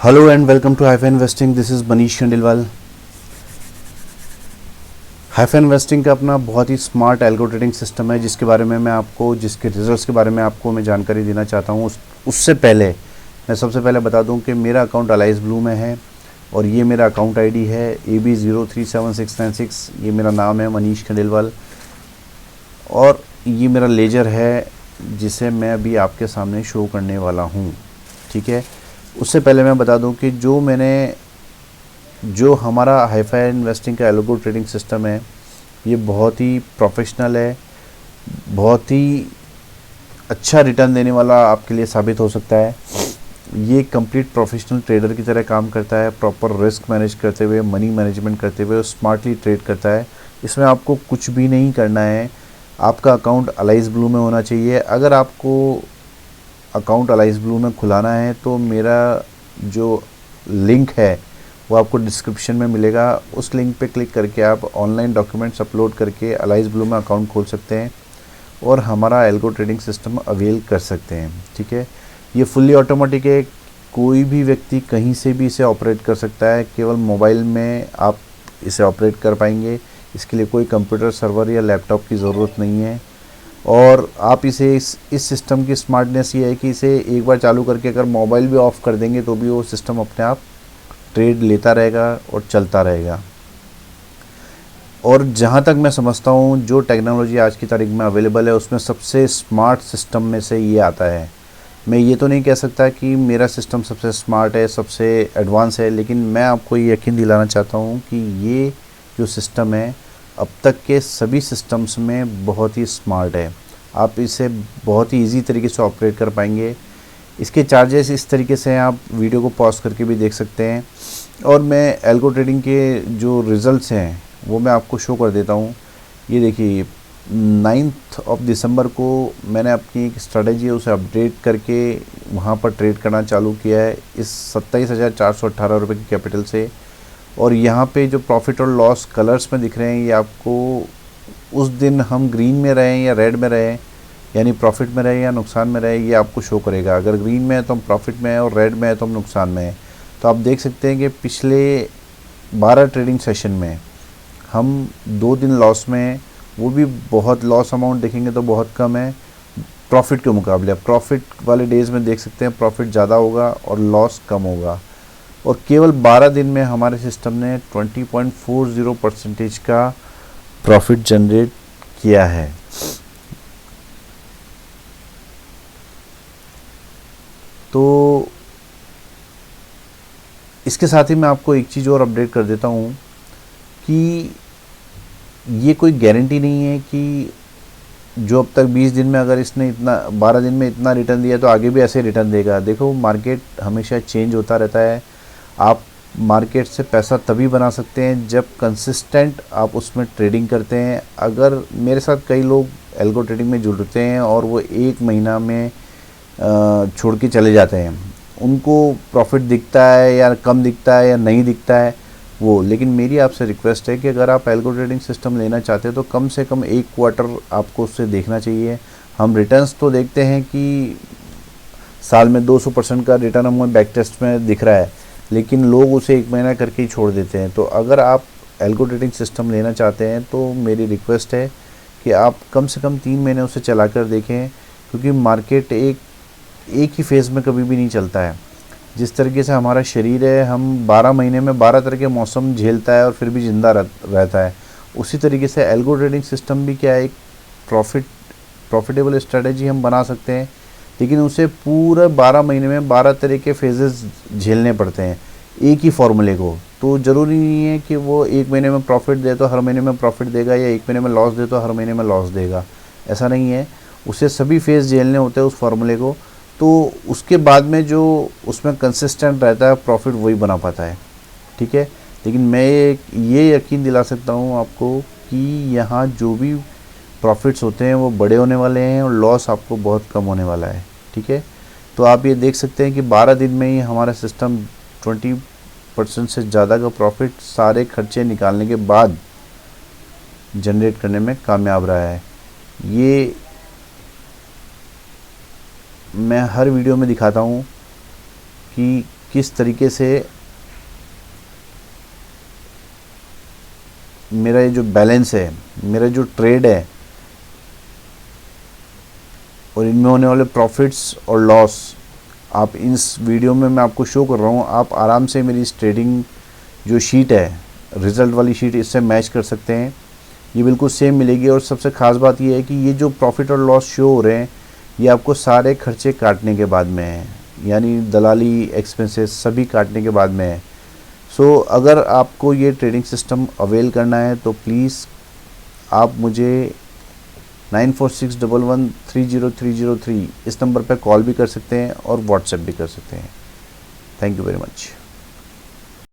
Hello and welcome to Haifa investing. This is Manish Khandelwal. Haifa investing का अपना बहुत ही स्मार्ट एल्गो ट्रेडिंग सिस्टम है जिसके रिजल्ट्स के बारे में आपको मैं जानकारी देना चाहता हूँ। उससे पहले मैं सबसे पहले बता दूँ कि मेरा अकाउंट अलाइज ब्लू में है और ये मेरा अकाउंट आईडी है AB037696। ये मेरा नाम है मनीष खंडेलवाल और ये मेरा लेजर है जिसे मैं अभी आपके सामने शो करने वाला हूँ। ठीक है, उससे पहले मैं बता दूं कि जो हमारा हाइफा इन्वेस्टिंग का एल्गो ट्रेडिंग सिस्टम है ये बहुत ही प्रोफेशनल है, बहुत ही अच्छा रिटर्न देने वाला आपके लिए साबित हो सकता है। ये कंप्लीट प्रोफेशनल ट्रेडर की तरह काम करता है, प्रॉपर रिस्क मैनेज करते हुए, मनी मैनेजमेंट करते हुए स्मार्टली ट्रेड करता है। इसमें आपको कुछ भी नहीं करना है, आपका अकाउंट अलाइज ब्लू में होना चाहिए। अगर आपको अकाउंट अलाइज ब्लू में खुलाना है तो मेरा जो लिंक है वो आपको डिस्क्रिप्शन में मिलेगा। उस लिंक पे क्लिक करके आप ऑनलाइन डॉक्यूमेंट्स अपलोड करके अलाइज ब्लू में अकाउंट खोल सकते हैं और हमारा एल्गो ट्रेडिंग सिस्टम अवेल कर सकते हैं। ठीक है, ये फुल्ली ऑटोमेटिक है, कोई भी व्यक्ति कहीं से भी इसे ऑपरेट कर सकता है। केवल मोबाइल में आप इसे ऑपरेट कर पाएंगे, इसके लिए कोई कंप्यूटर सर्वर या लैपटॉप की ज़रूरत नहीं है। और आप इसे इस सिस्टम की स्मार्टनेस ये है कि इसे एक बार चालू करके अगर मोबाइल भी ऑफ़ कर देंगे तो भी वो सिस्टम अपने आप ट्रेड लेता रहेगा और चलता रहेगा। और जहाँ तक मैं समझता हूँ जो टेक्नोलॉजी आज की तारीख में अवेलेबल है उसमें सबसे स्मार्ट सिस्टम में से ये आता है। मैं ये तो नहीं कह सकता कि मेरा सिस्टम सबसे स्मार्ट है, सबसे एडवांस है, लेकिन मैं आपको ये यकीन दिलाना चाहता हूँ कि ये जो सिस्टम है अब तक के सभी सिस्टम्स में बहुत ही स्मार्ट है। आप इसे बहुत ही इजी तरीके से ऑपरेट कर पाएंगे। इसके चार्जेस इस तरीके से हैं, आप वीडियो को पॉज करके भी देख सकते हैं। और मैं एल्गो ट्रेडिंग के जो रिज़ल्ट्स हैं वो मैं आपको शो कर देता हूँ। ये देखिए 9 दिसंबर को मैंने अपनी एक स्ट्रेटेजी है उसे अपडेट करके वहाँ पर ट्रेड करना चालू किया है इस 27,418 रुपये की कैपिटल से। और यहाँ पे जो प्रॉफिट और लॉस कलर्स में दिख रहे हैं ये आपको उस दिन हम ग्रीन में रहें या रेड में रहें, यानी प्रॉफिट में रहे या नुकसान में रहे, ये आपको शो करेगा। अगर ग्रीन में है तो हम प्रॉफिट में है और रेड में है तो हम नुकसान में है। तो आप देख सकते हैं कि पिछले 12 ट्रेडिंग सेशन में हम 2 दिन लॉस में हैं, वो भी बहुत लॉस अमाउंट देखेंगे तो बहुत कम है प्रॉफिट के मुकाबले। प्रॉफिट वाले डेज़ में देख सकते हैं प्रॉफिट ज़्यादा होगा और लॉस कम होगा। और केवल 12 दिन में हमारे सिस्टम ने 20.40% का प्रॉफिट जनरेट किया है। तो इसके साथ ही मैं आपको एक चीज़ और अपडेट कर देता हूँ कि ये कोई गारंटी नहीं है कि जो अब तक 20 दिन में अगर इसने इतना 12 दिन में इतना रिटर्न दिया तो आगे भी ऐसे रिटर्न देगा। देखो मार्केट हमेशा चेंज होता रहता है। आप मार्केट से पैसा तभी बना सकते हैं जब कंसिस्टेंट आप उसमें ट्रेडिंग करते हैं। अगर मेरे साथ कई लोग एल्गो ट्रेडिंग में जुड़ते हैं और वो 1 महीना में छोड़ के चले जाते हैं, उनको प्रॉफिट दिखता है या कम दिखता है या नहीं दिखता है वो। लेकिन मेरी आपसे रिक्वेस्ट है कि अगर आप एल्गो ट्रेडिंग सिस्टम लेना चाहते हैं तो कम से कम 1 क्वार्टर आपको उससे देखना चाहिए। हम रिटर्न्स तो देखते हैं कि साल में 200% का रिटर्न हमें बैक टेस्ट में दिख रहा है, लेकिन लोग उसे 1 महीना करके ही छोड़ देते हैं। तो अगर आप एल्गो ट्रेडिंग सिस्टम लेना चाहते हैं तो मेरी रिक्वेस्ट है कि आप कम से कम 3 महीने उसे चला कर देखें, क्योंकि मार्केट एक ही फेज़ में कभी भी नहीं चलता है। जिस तरीके से हमारा शरीर है, हम 12 महीने में 12 तरह के मौसम झेलता है और फिर भी ज़िंदा रहता है, उसी तरीके से एल्गो ट्रेडिंग सिस्टम भी क्या है, एक प्रॉफिटेबल स्ट्रेटजी हम बना सकते हैं, लेकिन उसे पूरा 12 महीने में 12 तरह के फेजेस झेलने पड़ते हैं एक ही फॉर्मूले को। तो ज़रूरी नहीं है कि वो 1 महीने में प्रॉफिट दे तो हर महीने में प्रॉफिट देगा, या 1 महीने में लॉस दे तो हर महीने में लॉस देगा। ऐसा नहीं है, उसे सभी फेज़ झेलने होते हैं उस फार्मूले को। तो उसके बाद में जो उसमें कंसिस्टेंट रहता है प्रॉफिट वही बना पाता है। ठीक है, लेकिन मैं ये यकीन दिला सकता हूँ आपको कि यहाँ जो भी प्रॉफिट्स होते हैं वो बड़े होने वाले हैं और लॉस आपको बहुत कम होने वाला है। ठीक है, तो आप ये देख सकते हैं कि 12 दिन में ही हमारा सिस्टम 20% से ज़्यादा का प्रॉफिट सारे खर्चे निकालने के बाद जनरेट करने में कामयाब रहा है। ये मैं हर वीडियो में दिखाता हूँ कि किस तरीके से मेरा ये जो बैलेंस है, मेरा जो ट्रेड है और इनमें होने वाले प्रॉफिट्स और लॉस, आप इस वीडियो में मैं आपको शो कर रहा हूँ। आप आराम से मेरी इस ट्रेडिंग जो शीट है, रिज़ल्ट वाली शीट, इससे मैच कर सकते हैं। ये बिल्कुल सेम मिलेगी। और सबसे ख़ास बात ये है कि ये जो प्रॉफिट और लॉस शो हो रहे हैं, ये आपको सारे खर्चे काटने के बाद में है, यानी दलाली एक्सपेंसेस सभी काटने के बाद में है। सो अगर आपको ये ट्रेडिंग सिस्टम अवेल करना है तो प्लीज़ आप मुझे 9461130303 इस नंबर पर कॉल भी कर सकते हैं और व्हाट्सएप भी कर सकते हैं। Thank you very much.